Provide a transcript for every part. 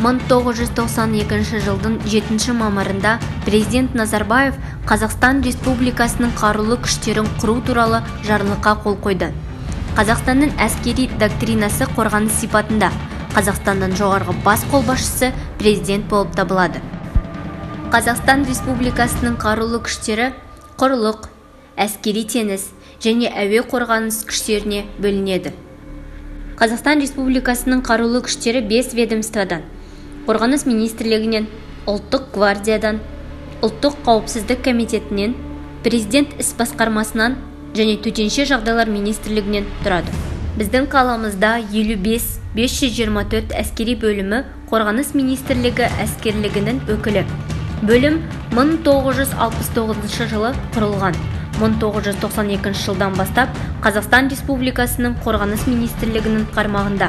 1992 жылдың 7 мамырында президент Назарбаев Қазақстан Республикасының қарулы күштерін құру туралы жарлыққа қол қойды. Қазақстанның әскери доктринасы қорғаныс сипатында. Қазақстанның жоғарғы бас қолбасшысы президент болып табылады. Қазақстан Республикасының қарулы күштері құрлық, әскери теңіз және әуе қорғаныс күштеріне бөлінеді. Қазақстан Республикасының қарулы күштері 5 ведомстводан: Қорғаныс министрлігінен, ұлттық гвардиядан, ұлттық қауіпсіздік комитетінен, президент іс басқармасынан және төтенше жағдайлар министрлігінен тұрады. Біздің қаламызда 55-524 әскери бөлімі Қорғаныс министрлігі әскерлігінің өкілі. Бөлім 1969 жылы құрылған. 1992 жылдан бастап Қазақстан Республикасының Қорғаныс министрлігінің қармағында.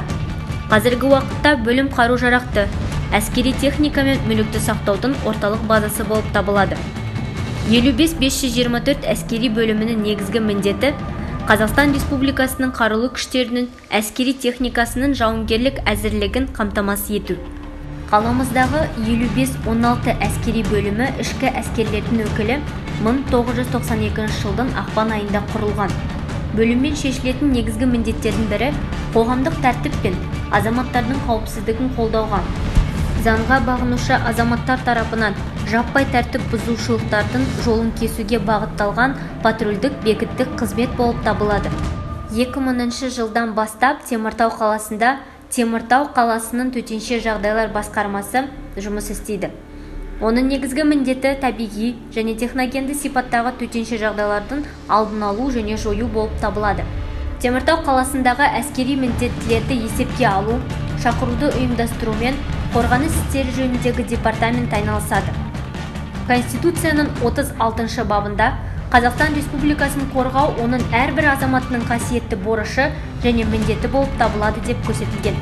Қазіргі уақытта бөлім қару-жарақты, әскери техника мен мүлікті сақтаудың орталық базасы болып табылады. 55-524 әскери бөлімінің негізгі міндеті Қазақстан Республикасының қарулы күштерінің әскери техникасының жауынгерлік әзірлігін қамтамасыз ету. Қаламыздағы 55-16 әскери бөлімі ішкі әскерлердің өкілі 1992 жылдың ақпан айында құрылған. Бөліммен шешілетін негізгі міндеттердің бірі қоғамдық тәртіп пен азаматтардың қауіпсіздігін қолдауға, заңға бағынушы азаматтар тарапынан жаппай тәртіп бұзушылықтардың жолын кесуге бағытталған патрульдік бекеттік қызмет болып табылады. 2000 жылдан бастап Теміртау қаласында Теміртау қаласының төтенше жағдайлар басқармасы жұмыс істейді. Оның негізгі міндеті табиғи және техногенді сипаттағы төтенше жағдайлардың алдын алу және жою болып табылады. Теміртау қаласындағы әскери міндеттілерді есепке алу, шақыруды ұйымдастырумен қорғаныс істері жөніндегі департамент айналысады. Конституцияның 36 бабында Қазақстан Республикасын қорғау оның әрбір азаматының қасиетті борышы және міндеті болып табылады деп көрсетілген.